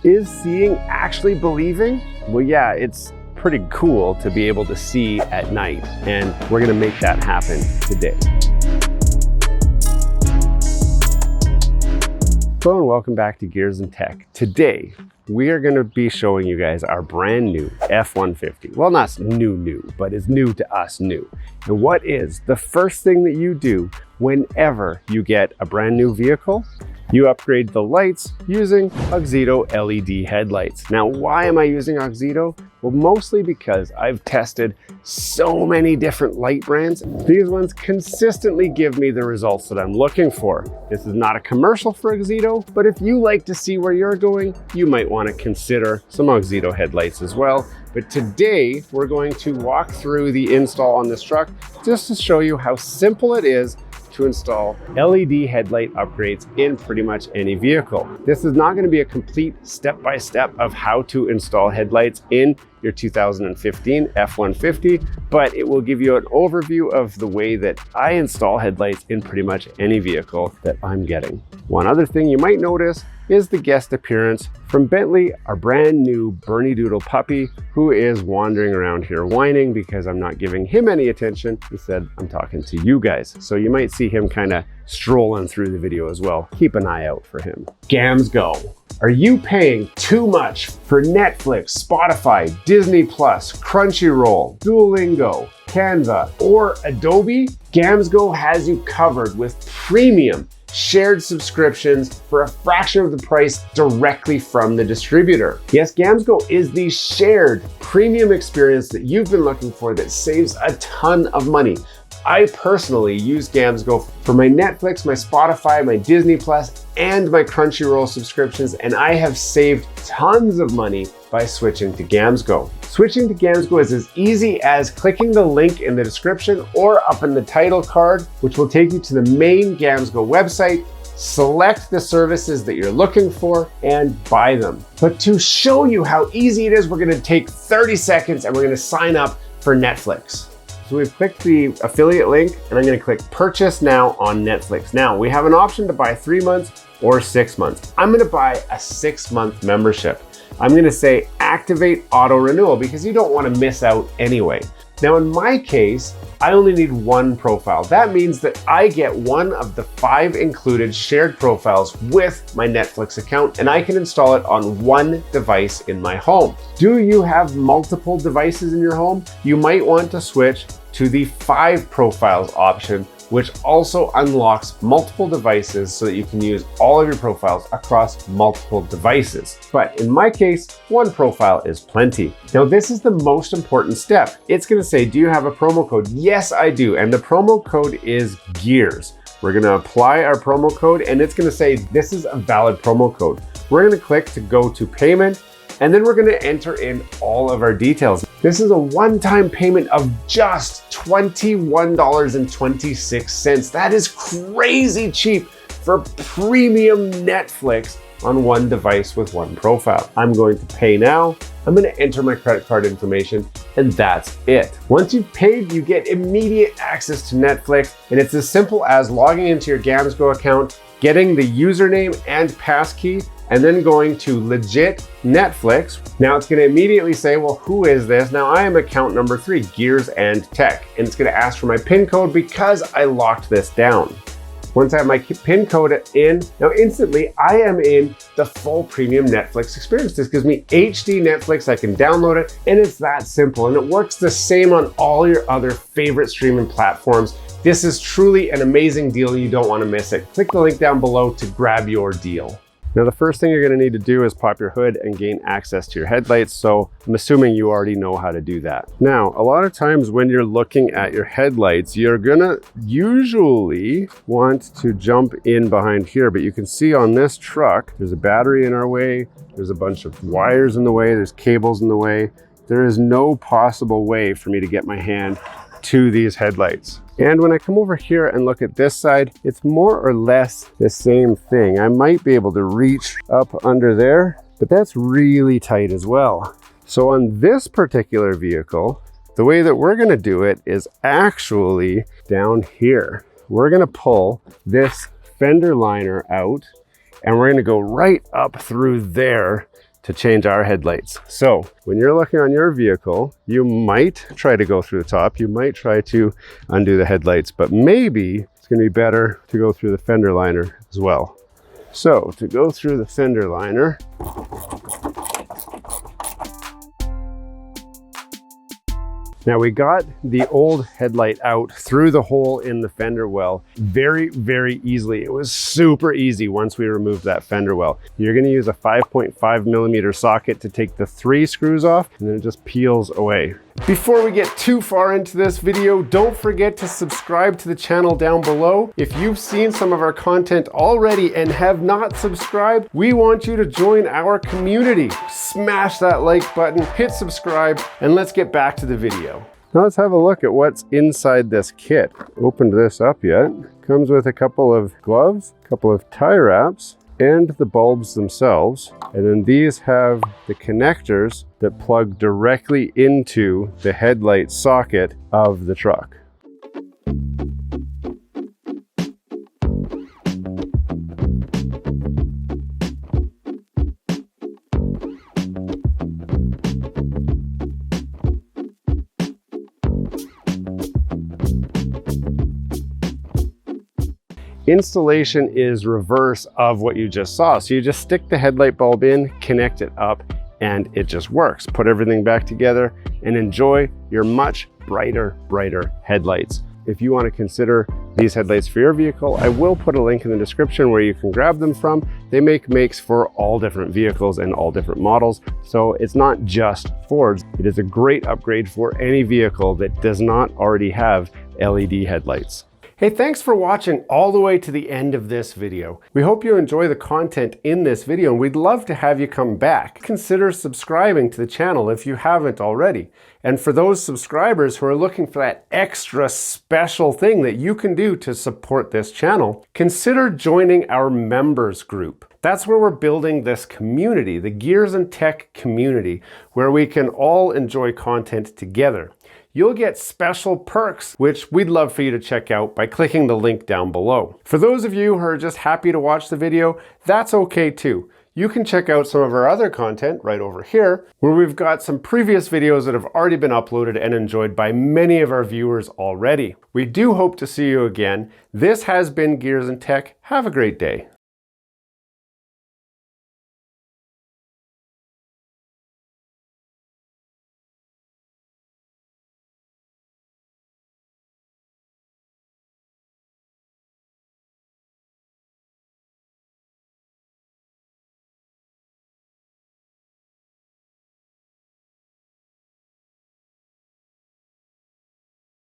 Is seeing actually believing? Well, yeah, it's pretty cool to be able to see at night, and we're gonna make that happen today. Hello and welcome back to Gears and Tech. Today, we are gonna be showing you guys our brand new F150. Well, not new, but it's new to us new. And what is the first thing that you do whenever you get a brand new vehicle? You upgrade the lights using Auxito LED headlights. Now, why am I using Auxito? Well, mostly because I've tested so many different light brands. These ones consistently give me the results that I'm looking for. This is not a commercial for Auxito, but if you like to see where you're going, you might want to consider some Auxito headlights as well. But today, we're going to walk through the install on this truck just to show you how simple it is to install LED headlight upgrades in pretty much any vehicle. This is not going to be a complete step-by-step of how to install headlights in your 2015 F150, but it will give you an overview of the way that I install headlights in pretty much any vehicle that I'm getting. One other thing you might notice is the guest appearance from Bentley, our brand new Bernie Doodle puppy, who is wandering around here whining because I'm not giving him any attention. Instead, I'm talking to you guys. So you might see him kind of strolling through the video as well. Keep an eye out for him. Gams Go. Are you paying too much for Netflix, Spotify, Disney Plus, Crunchyroll, Duolingo, Canva, or Adobe? Gams Go has you covered with premium shared subscriptions for a fraction of the price directly from the distributor. Yes, Gams Go is the shared premium experience that you've been looking for that saves a ton of money. I personally use Gams Go for my Netflix, my Spotify, my Disney Plus, and my Crunchyroll subscriptions, and I have saved tons of money by switching to Gams Go. Switching to Gams Go is as easy as clicking the link in the description or up in the title card, which will take you to the main Gams Go website. Select the services that you're looking for and buy them. But to show you how easy it is, we're gonna take 30 seconds and we're gonna sign up for Netflix. So we've clicked the affiliate link and I'm gonna click purchase now on Netflix. Now we have an option to buy 3 months or 6 months. I'm gonna buy a 6-month membership. I'm gonna say activate auto renewal because you don't wanna miss out anyway. Now in my case, I only need one profile. That means that I get one of the 5 included shared profiles with my Netflix account and I can install it on one device in my home. Do you have multiple devices in your home? You might want to switch to the 5 profiles option, which also unlocks multiple devices so that you can use all of your profiles across multiple devices. But in my case, one profile is plenty. Now, this is the most important step. It's gonna say, do you have a promo code? Yes, I do. And the promo code is GEARS. We're gonna apply our promo code and it's gonna say, this is a valid promo code. We're gonna click to go to payment, and then we're gonna enter in all of our details. This is a one-time payment of just $21.26. That is crazy cheap for premium Netflix on one device with one profile. I'm going to pay now. I'm gonna enter my credit card information, and that's it. Once you've paid, you get immediate access to Netflix, and it's as simple as logging into your Gams Go account, getting the username and passkey, and then going to legit Netflix. Now it's gonna immediately say, well, who is this? Now I am account number 3, Gears and Tech, and it's gonna ask for my PIN code because I locked this down. Once I have my PIN code in, now instantly I am in the full premium Netflix experience. This gives me HD Netflix, I can download it, and it's that simple. And it works the same on all your other favorite streaming platforms. This is truly an amazing deal. You don't wanna miss it. Click the link down below to grab your deal. Now, the first thing you're gonna need to do is pop your hood and gain access to your headlights. So I'm assuming you already know how to do that. Now, a lot of times when you're looking at your headlights, you're gonna usually want to jump in behind here, but you can see on this truck, there's a battery in our way, there's a bunch of wires in the way, there's cables in the way. There is no possible way for me to get my hand to these headlights. And when I come over here and look at this side, it's more or less the same thing. I might be able to reach up under there, but that's really tight as well. So on this particular vehicle, the way that we're gonna do it is actually down here. We're gonna pull this fender liner out and we're gonna go right up through there to change our headlights. So when you're looking on your vehicle, you might try to go through the top. You might try to undo the headlights, but maybe it's going to be better to go through the fender liner as well. So to go through the fender liner, now we got the old headlight out through the hole in the fender well very, very easily. It was super easy once we removed that fender well. You're gonna use a 5.5mm socket to take the 3 screws off, and then it just peels away. Before we get too far into this video, don't forget to subscribe to the channel down below. If you've seen some of our content already and have not subscribed, we want you to join our community. Smash that like button, hit subscribe, and let's get back to the video. Now let's have a look at what's inside this kit. Opened this up yet. Comes with a couple of gloves, a couple of tie wraps, and the bulbs themselves. And then these have the connectors that plug directly into the headlight socket of the truck. Installation is reverse of what you just saw. So you just stick the headlight bulb in, connect it up, and it just works. Put everything back together and enjoy your much brighter headlights. If you want to consider these headlights for your vehicle, I will put a link in the description where you can grab them from. They make makes for all different vehicles and all different models. So it's not just Fords. It is a great upgrade for any vehicle that does not already have LED headlights. Hey, thanks for watching all the way to the end of this video. We hope you enjoy the content in this video, and we'd love to have you come back. Consider subscribing to the channel if you haven't already. And for those subscribers who are looking for that extra special thing that you can do to support this channel, consider joining our members group. That's where we're building this community, the Gears and Tech community, where we can all enjoy content together. You'll get special perks, which we'd love for you to check out by clicking the link down below. For those of you who are just happy to watch the video, that's okay too. You can check out some of our other content right over here, where we've got some previous videos that have already been uploaded and enjoyed by many of our viewers already. We do hope to see you again. This has been Gears and Tech. Have a great day.